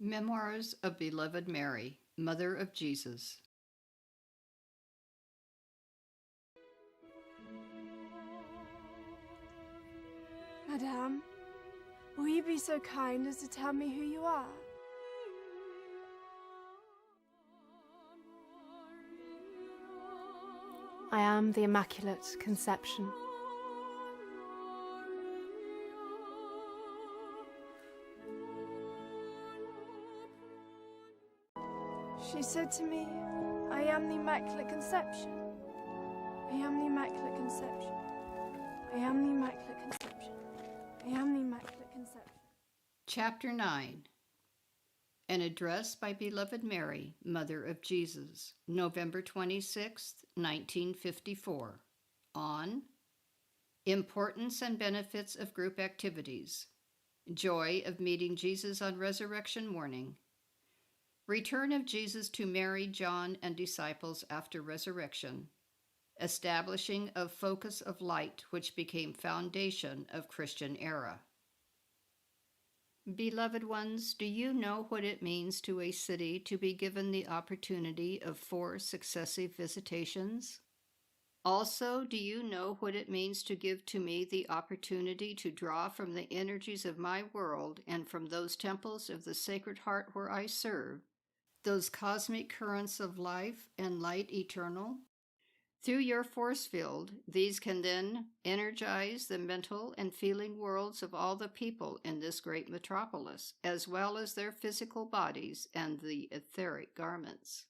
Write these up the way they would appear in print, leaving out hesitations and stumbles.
Memoirs of Beloved Mary, Mother of Jesus. Madame, will you be so kind as to tell me who you are? I am the Immaculate Conception. She said to me, I am the Immaculate Conception. I am the Immaculate Conception. I am the Immaculate Conception. I am the Immaculate Conception. Chapter 9. An Address by Beloved Mary, Mother of Jesus, November 26, 1954, on Importance and Benefits of Group Activities, Joy of Meeting Jesus on Resurrection Morning, Return of Jesus to Mary, John, and disciples after resurrection, Establishing of Focus of Light, which became foundation of Christian era. Beloved ones, do you know what it means to a city to be given the opportunity of 4 successive visitations? Also, do you know what it means to give to me the opportunity to draw from the energies of my world and from those temples of the Sacred Heart where I serve, those cosmic currents of life and light eternal? Through your force field, these can then energize the mental and feeling worlds of all the people in this great metropolis, as well as their physical bodies and the etheric garments.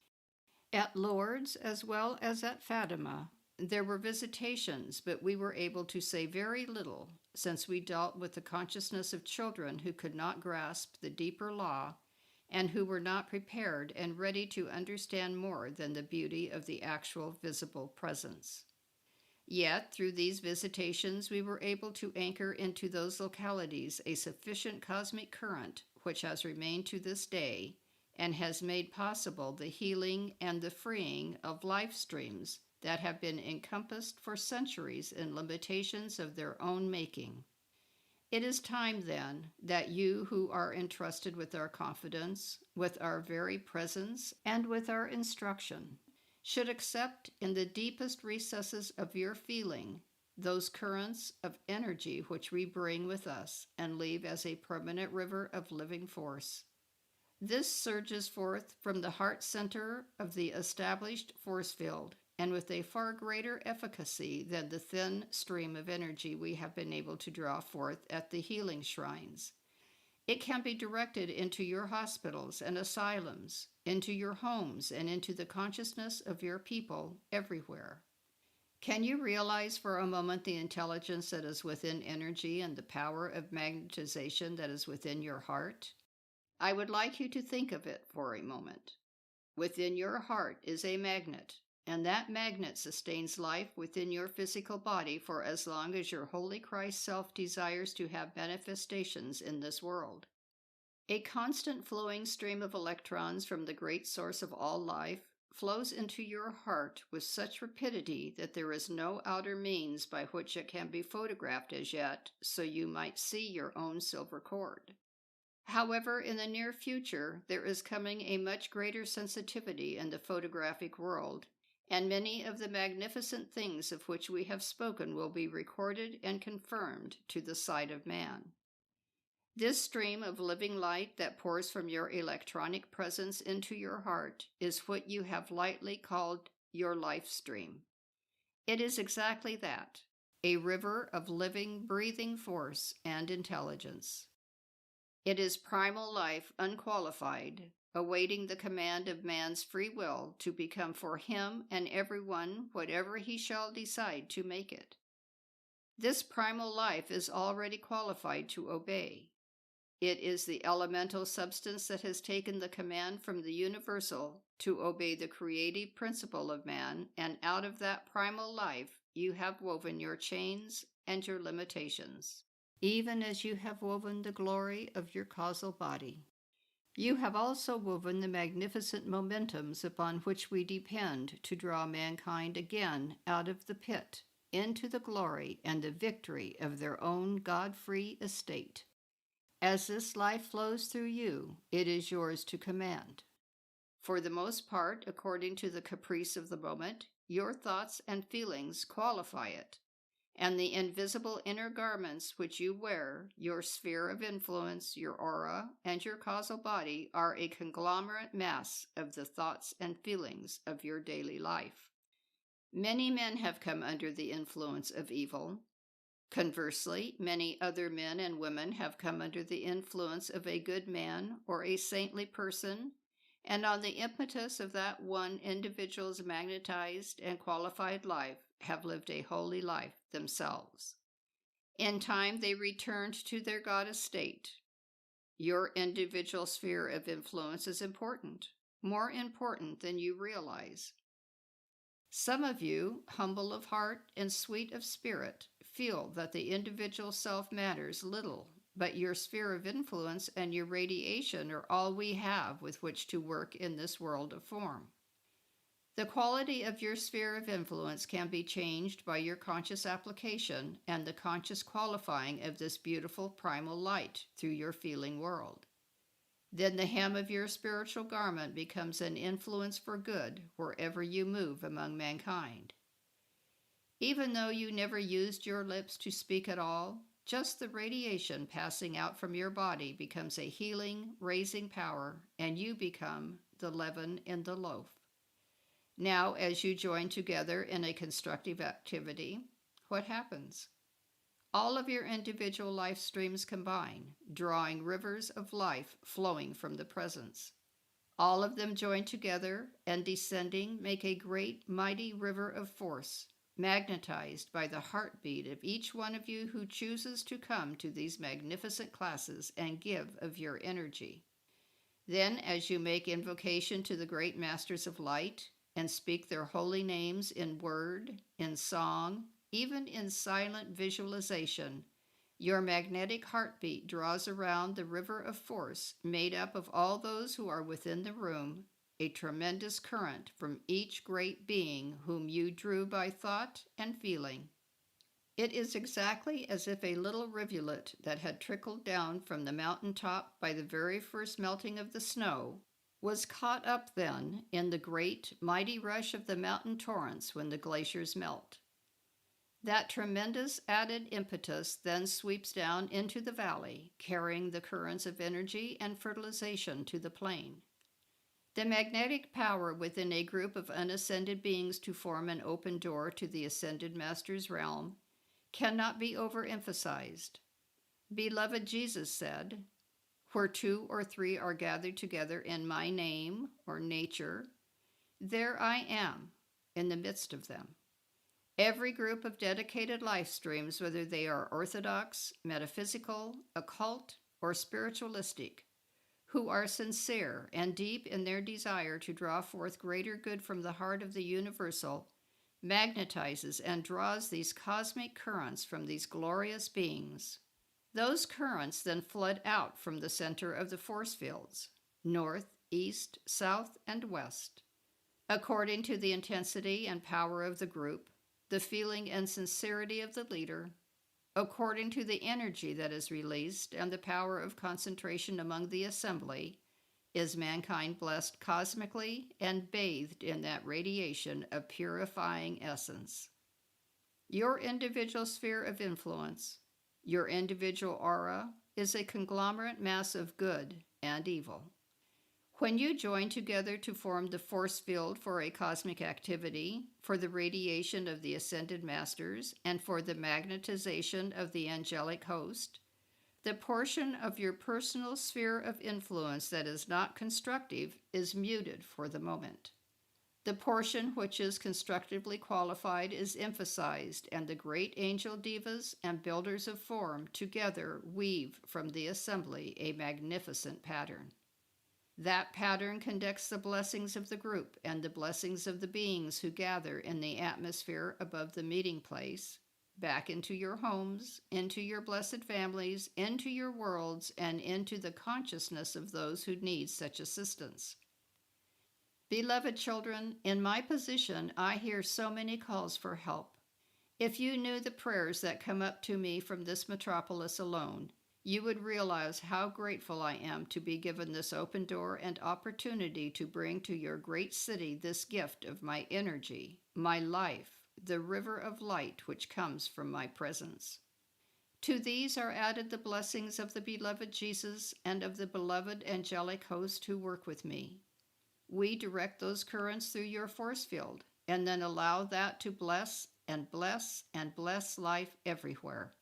At Lourdes, as well as at Fatima, there were visitations, but we were able to say very little, since we dealt with the consciousness of children who could not grasp the deeper law and who were not prepared and ready to understand more than the beauty of the actual visible presence. Yet, through these visitations, we were able to anchor into those localities a sufficient cosmic current which has remained to this day and has made possible the healing and the freeing of life streams that have been encompassed for centuries in limitations of their own making. It is time, then, that you who are entrusted with our confidence, with our very presence, and with our instruction, should accept in the deepest recesses of your feeling those currents of energy which we bring with us and leave as a permanent river of living force. This surges forth from the heart center of the established force field, and with a far greater efficacy than the thin stream of energy we have been able to draw forth at the healing shrines. It can be directed into your hospitals and asylums, into your homes, and into the consciousness of your people everywhere. Can you realize for a moment the intelligence that is within energy and the power of magnetization that is within your heart? I would like you to think of it for a moment. Within your heart is a magnet, and that magnet sustains life within your physical body for as long as your Holy Christ self desires to have manifestations in this world. A constant flowing stream of electrons from the great source of all life flows into your heart with such rapidity that there is no outer means by which it can be photographed as yet, so you might see your own silver cord. However, in the near future, there is coming a much greater sensitivity in the photographic world, and many of the magnificent things of which we have spoken will be recorded and confirmed to the sight of man. This stream of living light that pours from your electronic presence into your heart is what you have lightly called your life stream. It is exactly that, a river of living, breathing force and intelligence. It is primal life unqualified, awaiting the command of man's free will to become for him and everyone whatever he shall decide to make it. This primal life is already qualified to obey. It is the elemental substance that has taken the command from the universal to obey the creative principle of man, and out of that primal life you have woven your chains and your limitations, even as you have woven the glory of your causal body. You have also woven the magnificent momentums upon which we depend to draw mankind again out of the pit into the glory and the victory of their own God-free estate. As this life flows through you, it is yours to command. For the most part, according to the caprice of the moment, your thoughts and feelings qualify it, and the invisible inner garments which you wear, your sphere of influence, your aura, and your causal body are a conglomerate mass of the thoughts and feelings of your daily life. Many men have come under the influence of evil. Conversely, many other men and women have come under the influence of a good man or a saintly person, and on the impetus of that one individual's magnetized and qualified life have lived a holy life themselves. In time, they returned to their goddess state. Your individual sphere of influence is important, more important than you realize. Some of you, humble of heart and sweet of spirit, feel that the individual self matters little, but your sphere of influence and your radiation are all we have with which to work in this world of form. The quality of your sphere of influence can be changed by your conscious application and the conscious qualifying of this beautiful primal light through your feeling world. Then the hem of your spiritual garment becomes an influence for good wherever you move among mankind. Even though you never used your lips to speak at all, just the radiation passing out from your body becomes a healing, raising power, and you become the leaven in the loaf. Now, as you join together in a constructive activity, what happens? All of your individual life streams combine, drawing rivers of life flowing from the presence. All of them join together and descending make a great, mighty river of force, magnetized by the heartbeat of each one of you who chooses to come to these magnificent classes and give of your energy. Then, as you make invocation to the great masters of light and speak their holy names in word, in song, even in silent visualization, your magnetic heartbeat draws around the river of force made up of all those who are within the room, a tremendous current from each great being whom you drew by thought and feeling. It is exactly as if a little rivulet that had trickled down from the mountain top by the very first melting of the snow was caught up then in the great, mighty rush of the mountain torrents when the glaciers melt. That tremendous added impetus then sweeps down into the valley, carrying the currents of energy and fertilization to the plain. The magnetic power within a group of unascended beings to form an open door to the ascended master's realm cannot be overemphasized. Beloved Jesus said, "Where 2 or 3 are gathered together in my name or nature, there I am in the midst of them." Every group of dedicated life streams, whether they are orthodox, metaphysical, occult, or spiritualistic, who are sincere and deep in their desire to draw forth greater good from the heart of the universal, magnetizes and draws these cosmic currents from these glorious beings. Those currents then flood out from the center of the force fields, north, east, south, and west. According to the intensity and power of the group, the feeling and sincerity of the leader, according to the energy that is released and the power of concentration among the assembly, is mankind blessed cosmically and bathed in that radiation of purifying essence. Your individual sphere of influence, your individual aura, is a conglomerate mass of good and evil. When you join together to form the force field for a cosmic activity, for the radiation of the ascended masters, and for the magnetization of the angelic host, the portion of your personal sphere of influence that is not constructive is muted for the moment. The portion which is constructively qualified is emphasized, and the great angel divas and builders of form together weave from the assembly a magnificent pattern. That pattern conducts the blessings of the group and the blessings of the beings who gather in the atmosphere above the meeting place, back into your homes, into your blessed families, into your worlds, and into the consciousness of those who need such assistance. Beloved children, in my position, I hear so many calls for help. If you knew the prayers that come up to me from this metropolis alone, you would realize how grateful I am to be given this open door and opportunity to bring to your great city this gift of my energy, my life, the river of light which comes from my presence. To these are added the blessings of the beloved Jesus and of the beloved angelic host who work with me. We direct those currents through your force field, and then allow that to bless and bless and bless life everywhere.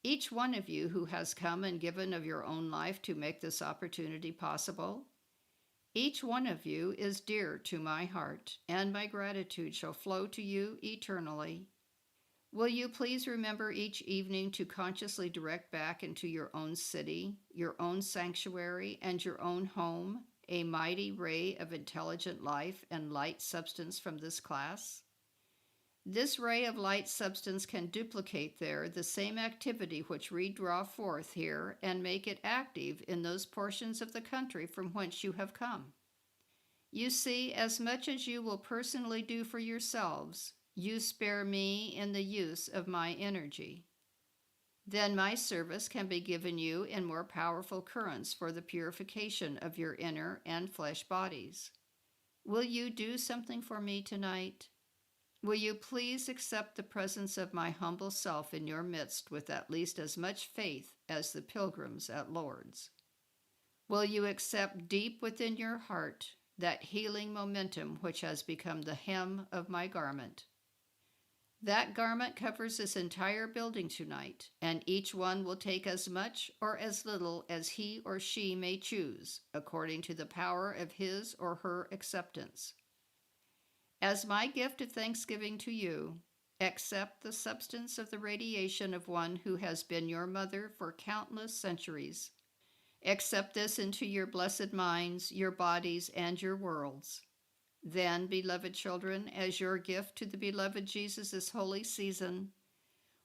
Each one of you who has come and given of your own life to make this opportunity possible, each one of you is dear to my heart, and my gratitude shall flow to you eternally. Will you please remember each evening to consciously direct back into your own city, your own sanctuary, and your own home a mighty ray of intelligent life and light substance from this class? This ray of light substance can duplicate there the same activity which we draw forth here and make it active in those portions of the country from whence you have come. You see, as much as you will personally do for yourselves, you spare me in the use of my energy. Then my service can be given you in more powerful currents for the purification of your inner and flesh bodies. Will you do something for me tonight? Will you please accept the presence of my humble self in your midst with at least as much faith as the pilgrims at Lourdes? Will you accept deep within your heart that healing momentum which has become the hem of my garment? That garment covers this entire building tonight, and each one will take as much or as little as he or she may choose, according to the power of his or her acceptance. As my gift of thanksgiving to you, accept the substance of the radiation of one who has been your mother for countless centuries. Accept this into your blessed minds, your bodies, and your worlds. Then, beloved children, as your gift to the beloved Jesus this holy season,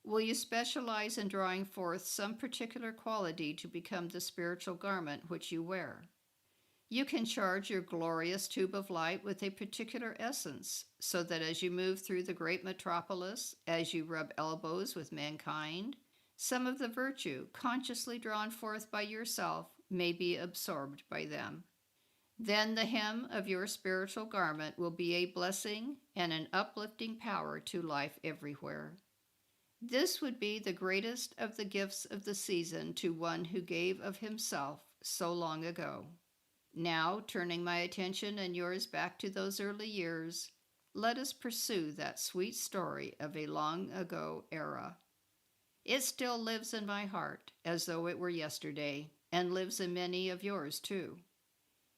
will you specialize in drawing forth some particular quality to become the spiritual garment which you wear? You can charge your glorious tube of light with a particular essence, so that as you move through the great metropolis, as you rub elbows with mankind, some of the virtue consciously drawn forth by yourself may be absorbed by them. Then the hem of your spiritual garment will be a blessing and an uplifting power to life everywhere. This would be the greatest of the gifts of the season to one who gave of himself so long ago. Now, turning my attention and yours back to those early years, let us pursue that sweet story of a long ago era. It still lives in my heart as though it were yesterday, and lives in many of yours too.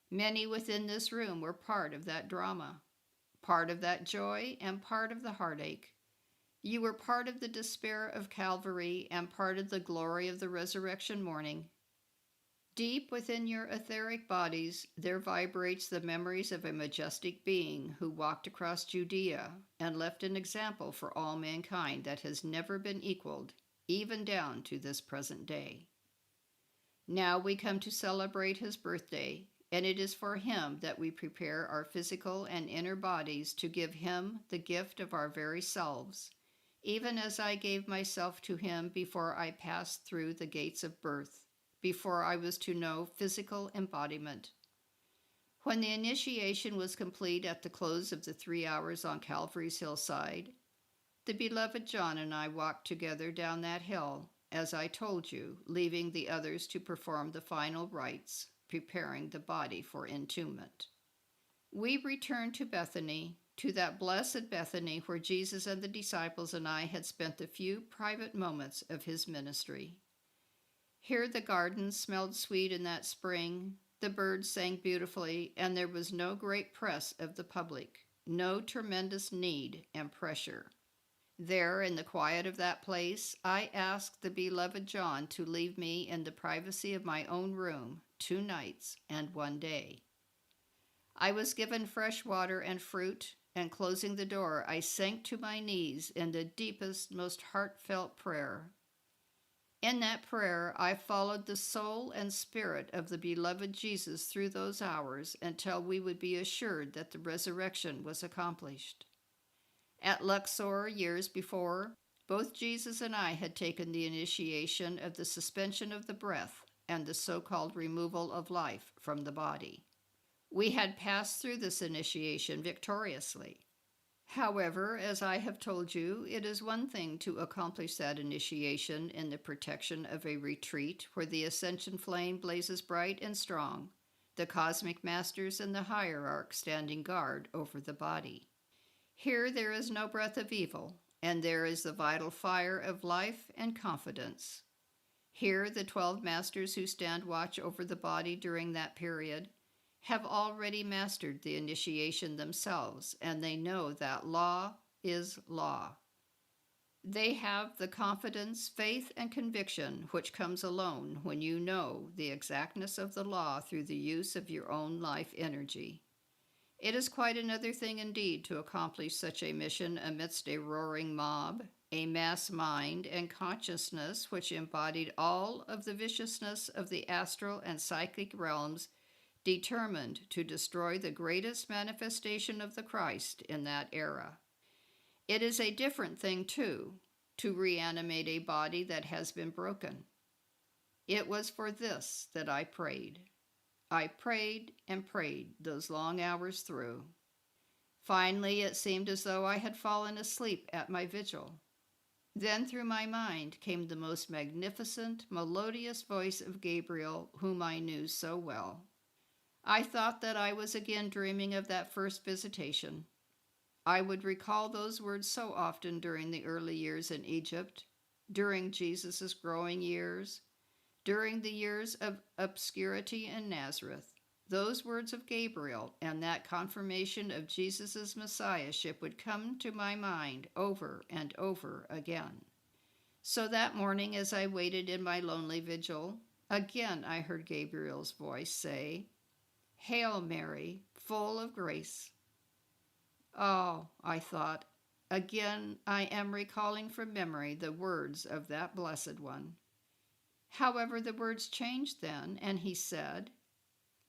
Many within this room were part of that drama, part of that joy, and part of the heartache. You were part of the despair of Calvary and part of the glory of the resurrection morning. Deep within your etheric bodies, there vibrates the memories of a majestic being who walked across Judea and left an example for all mankind that has never been equaled, even down to this present day. Now we come to celebrate his birthday, and it is for him that we prepare our physical and inner bodies to give him the gift of our very selves, even as I gave myself to him before I passed through the gates of birth, before I was to know physical embodiment. When the initiation was complete at the close of the 3 hours on Calvary's hillside, the beloved John and I walked together down that hill, as I told you, leaving the others to perform the final rites, preparing the body for entombment. We returned to Bethany, to that blessed Bethany where Jesus and the disciples and I had spent the few private moments of his ministry. Here the gardens smelled sweet in that spring, the birds sang beautifully, and there was no great press of the public, no tremendous need and pressure. There, in the quiet of that place, I asked the beloved John to leave me in the privacy of my own room 2 nights and 1 day. I was given fresh water and fruit, and closing the door, I sank to my knees in the deepest, most heartfelt prayer. In that prayer, I followed the soul and spirit of the beloved Jesus through those hours until we would be assured that the resurrection was accomplished. At Luxor, years before, Both Jesus and I had taken the initiation of the suspension of the breath and the so-called removal of life from the body. We had passed through this initiation victoriously. However, as I have told you, it is one thing to accomplish that initiation in the protection of a retreat where the ascension flame blazes bright and strong, the cosmic masters and the hierarch standing guard over the body. Here there is no breath of evil, and there is the vital fire of life and confidence. Here the 12 masters who stand watch over the body during that period have already mastered the initiation themselves, and they know that law is law. They have the confidence, faith, and conviction which comes alone when you know the exactness of the law through the use of your own life energy. It is quite another thing indeed to accomplish such a mission amidst a roaring mob, a mass mind and consciousness which embodied all of the viciousness of the astral and psychic realms, determined to destroy the greatest manifestation of the Christ in that era. It is a different thing, too, to reanimate a body that has been broken. It was for this that I prayed. I prayed and prayed those long hours through. Finally, it seemed as though I had fallen asleep at my vigil. Then through my mind came the most magnificent, melodious voice of Gabriel, whom I knew so well. I thought that I was again dreaming of that first visitation. I would recall those words so often during the early years in Egypt, during Jesus' growing years, during the years of obscurity in Nazareth. Those words of Gabriel and that confirmation of Jesus' messiahship would come to my mind over and over again. So that morning, as I waited in my lonely vigil, again I heard Gabriel's voice say, "Hail Mary, full of grace." Oh, I thought, again I am recalling from memory the words of that blessed one. However, the words changed then, and he said,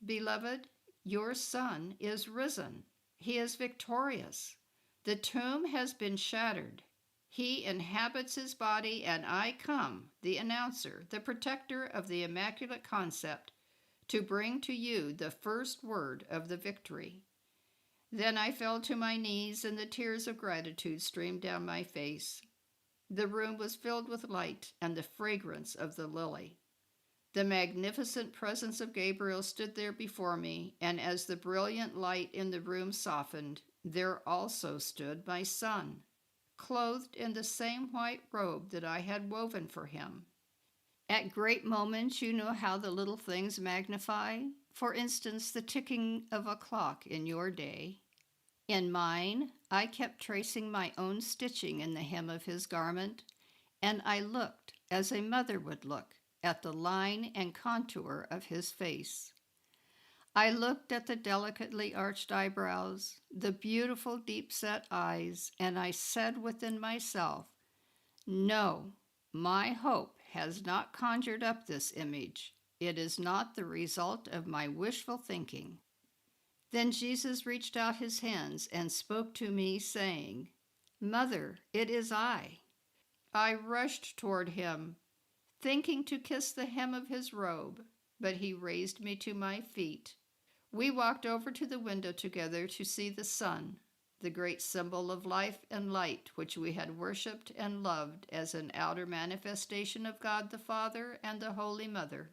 "Beloved, your son is risen. He is victorious. The tomb has been shattered. He inhabits his body, and I come, the announcer, the protector of the Immaculate Concept, to bring to you the first word of the victory." Then I fell to my knees, and the tears of gratitude streamed down my face. The room was filled with light and the fragrance of the lily. The magnificent presence of Gabriel stood there before me, and as the brilliant light in the room softened, there also stood my son, clothed in the same white robe that I had woven for him. At great moments, you know how the little things magnify. For instance, the ticking of a clock in your day. In mine, I kept tracing my own stitching in the hem of his garment, and I looked, as a mother would look, at the line and contour of his face. I looked at the delicately arched eyebrows, the beautiful deep-set eyes, and I said within myself, "No, my hope has not conjured up this image. It is not the result of my wishful thinking." Then Jesus reached out his hands and spoke to me, saying, "Mother, it is I." I rushed toward him, thinking to kiss the hem of his robe, but he raised me to my feet. We walked over to the window together to see the sun, the great symbol of life and light which we had worshipped and loved as an outer manifestation of God the Father and the Holy Mother.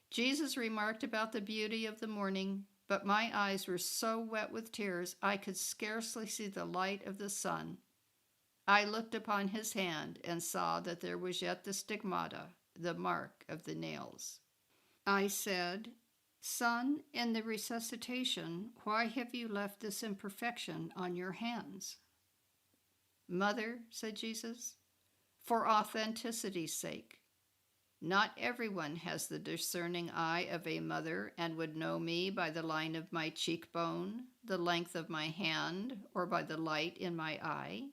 Jesus remarked about the beauty of the morning, but my eyes were so wet with tears I could scarcely see the light of the sun. I looked upon his hand and saw that there was yet the stigmata, the mark of the nails. I said, "Son, in the resuscitation, why have you left this imperfection on your hands?" "Mother," said Jesus, "for authenticity's sake. Not everyone has the discerning eye of a mother and would know me by the line of my cheekbone, the length of my hand, or by the light in my eye.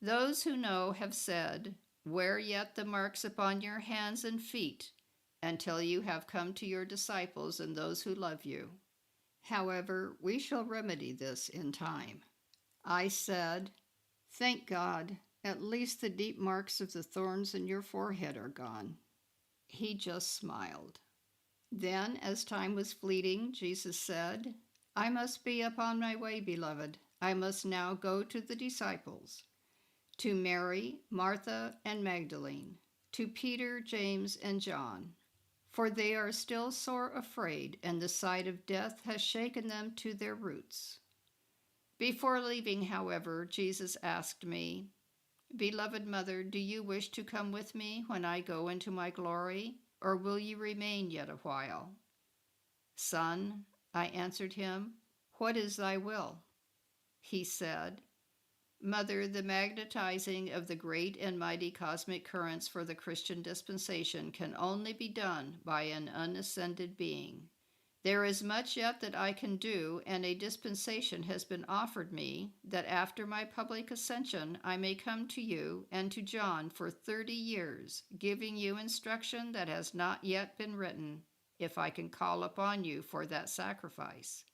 Those who know have said, 'Wear yet the marks upon your hands and feet until you have come to your disciples and those who love you.' However, we shall remedy this in time." I said, "Thank God, At least the deep marks of the thorns in your forehead are gone." He just smiled. Then, as time was fleeting, Jesus said, "I must be upon my way, beloved. I must now go to the disciples, to Mary, Martha, and Magdalene, to Peter, James, and John, for they are still sore afraid, and the sight of death has shaken them to their roots." Before leaving, however, Jesus asked me, "Beloved Mother, do you wish to come with me when I go into my glory, or will you remain yet a while?" "Son," I answered him, "what is thy will?" He said, "Mother, the magnetizing of the great and mighty cosmic currents for the Christian dispensation can only be done by an unascended being. There is much yet that I can do, and a dispensation has been offered me that after my public ascension I may come to you and to John for 30 years, giving you instruction that has not yet been written, if I can call upon you for that sacrifice."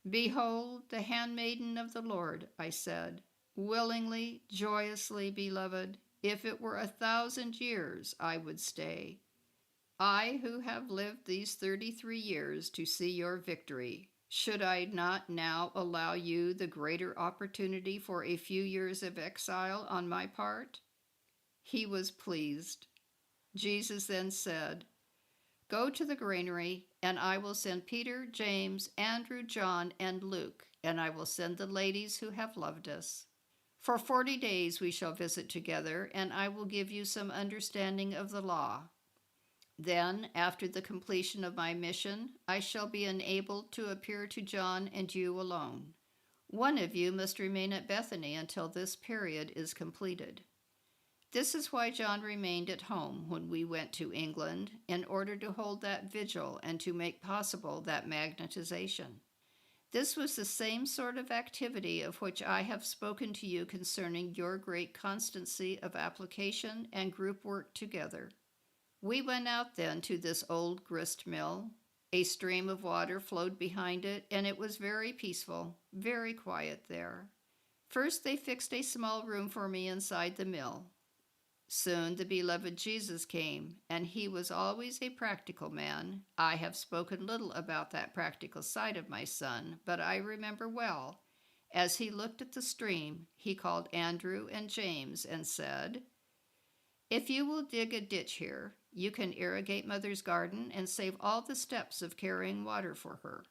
"Behold, the handmaiden of the Lord," I said, "willingly, joyously, beloved. If it were 1,000 years, I would stay. I who have lived these 33 years to see your victory, should I not now allow you the greater opportunity for a few years of exile on my part?" He was pleased. Jesus then said, "Go to the granary, and I will send Peter, James, Andrew, John, and Luke, and I will send the ladies who have loved us. For 40 days we shall visit together, and I will give you some understanding of the law. Then, after the completion of my mission, I shall be enabled to appear to John and you alone. One of you must remain at Bethany until this period is completed." This is why John remained at home when we went to England, in order to hold that vigil and to make possible that magnetization. This was the same sort of activity of which I have spoken to you concerning your great constancy of application and group work together. We went out then to this old grist mill. A stream of water flowed behind it, and it was very peaceful, very quiet there. First they fixed a small room for me inside the mill. Soon the beloved Jesus came, and he was always a practical man. I have spoken little about that practical side of my son, but I remember well, as he looked at the stream, he called Andrew and James and said, "If you will dig a ditch here, you can irrigate Mother's garden and save all the steps of carrying water for her."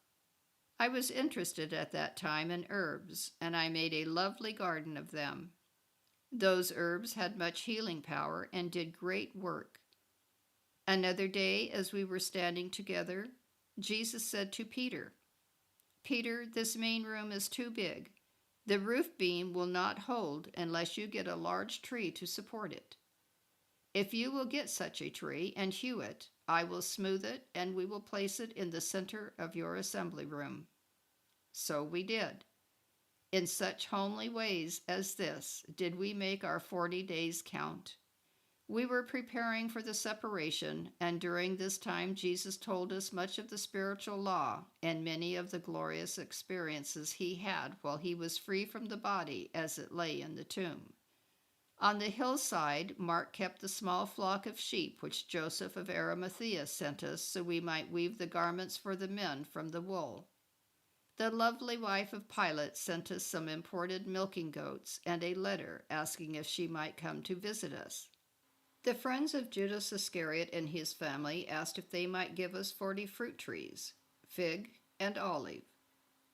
I was interested at that time in herbs, and I made a lovely garden of them. Those herbs had much healing power and did great work. Another day, as we were standing together, Jesus said to Peter, "Peter, this main room is too big. The roof beam will not hold unless you get a large tree to support it. If you will get such a tree and hew it, I will smooth it, and we will place it in the center of your assembly room." So we did. In such homely ways as this did we make our 40 days count. We were preparing for the separation, and during this time Jesus told us much of the spiritual law and many of the glorious experiences he had while he was free from the body as it lay in the tomb. On the hillside, Mark kept the small flock of sheep which Joseph of Arimathea sent us so we might weave the garments for the men from the wool. The lovely wife of Pilate sent us some imported milking goats and a letter asking if she might come to visit us. The friends of Judas Iscariot and his family asked if they might give us 40 fruit trees, fig and olive.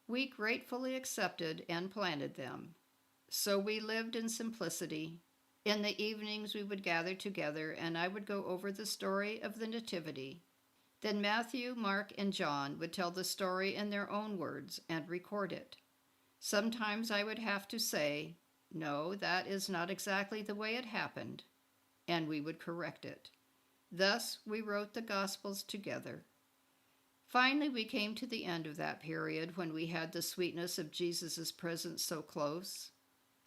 We gratefully accepted and planted them. So we lived in simplicity. In the evenings we would gather together, and I would go over the story of the Nativity. Then Matthew, Mark, and John would tell the story in their own words and record it. Sometimes I would have to say, "No, that is not exactly the way it happened," and we would correct it. Thus we wrote the Gospels together. Finally, we came to the end of that period when we had the sweetness of Jesus' presence so close.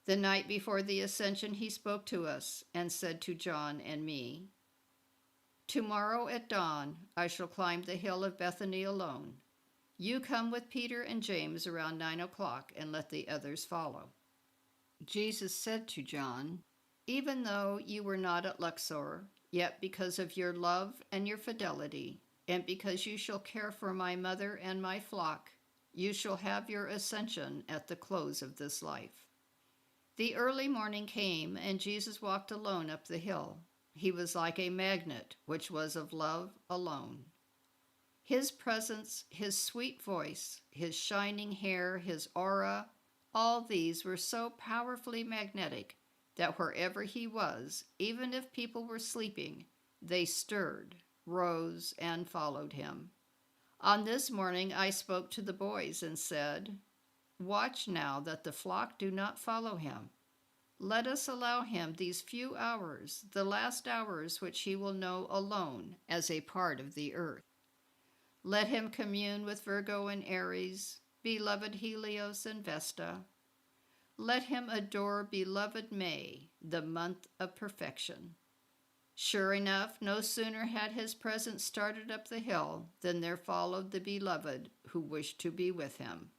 The night before the Ascension, he spoke to us and said to John and me, "Tomorrow at dawn, I shall climb the hill of Bethany alone. You come with Peter and James around 9 o'clock and let the others follow." Jesus said to John, Even though you were not at Luxor, yet because of your love and your fidelity, and because you shall care for my mother and my flock, you shall have your ascension at the close of this life. The early morning came, and Jesus walked alone up the hill. He was like a magnet, which was of love alone. His presence, his sweet voice, his shining hair, his aura, all these were so powerfully magnetic that wherever he was, even if people were sleeping, they stirred, rose, and followed him. On this morning I spoke to the boys and said, "Watch now that the flock do not follow him. Let us allow him these few hours, the last hours which he will know alone as a part of the earth. Let him commune with Virgo and Aries, beloved Helios and Vesta. Let him adore beloved May, the month of perfection." Sure enough, no sooner had his presence started up the hill than there followed the beloved who wished to be with him.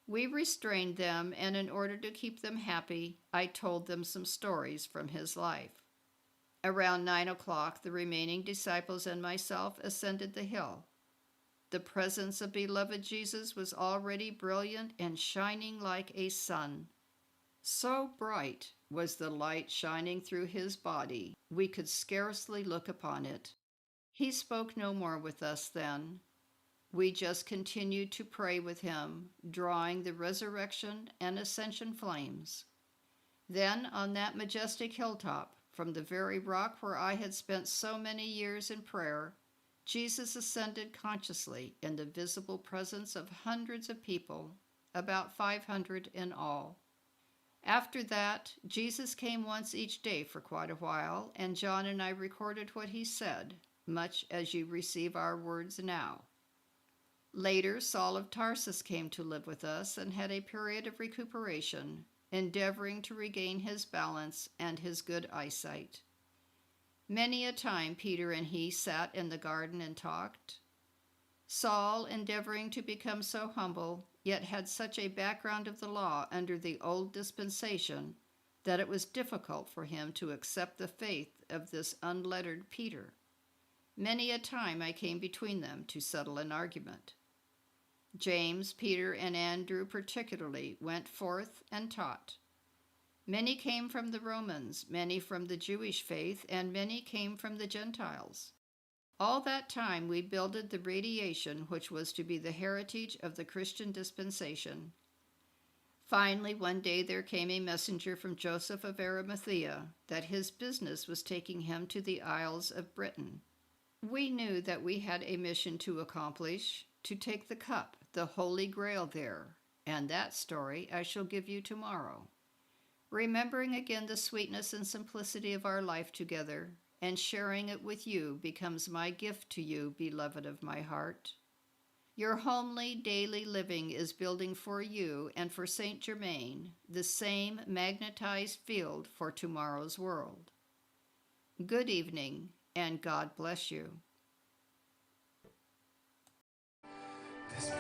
We restrained them, and in order to keep them happy, I told them some stories from his life. Around 9 o'clock, the remaining disciples and myself ascended the hill. The presence of beloved Jesus was already brilliant and shining like a sun. So bright was the light shining through his body, we could scarcely look upon it. He spoke no more with us then. We just continued to pray with him, drawing the resurrection and ascension flames. Then, on that majestic hilltop, from the very rock where I had spent so many years in prayer, Jesus ascended consciously in the visible presence of hundreds of people, about 500 in all. After that, Jesus came once each day for quite a while, and John and I recorded what he said, much as you receive our words now. Later, Saul of Tarsus came to live with us and had a period of recuperation, endeavoring to regain his balance and his good eyesight. Many a time Peter and he sat in the garden and talked. Saul, endeavoring to become so humble, yet had such a background of the law under the old dispensation that it was difficult for him to accept the faith of this unlettered Peter. Many a time I came between them to settle an argument. James, Peter, and Andrew particularly went forth and taught. Many came from the Romans, many from the Jewish faith, and many came from the Gentiles. All that time we builded the radiation which was to be the heritage of the Christian dispensation. Finally, one day there came a messenger from Joseph of Arimathea that his business was taking him to the Isles of Britain. We knew that we had a mission to accomplish, to take the cup, the Holy Grail there, and that story I shall give you tomorrow. Remembering again the sweetness and simplicity of our life together, and sharing it with you becomes my gift to you, beloved of my heart. Your homely daily living is building for you and for Saint Germain the same magnetized field for tomorrow's world. Good evening, and God bless you. This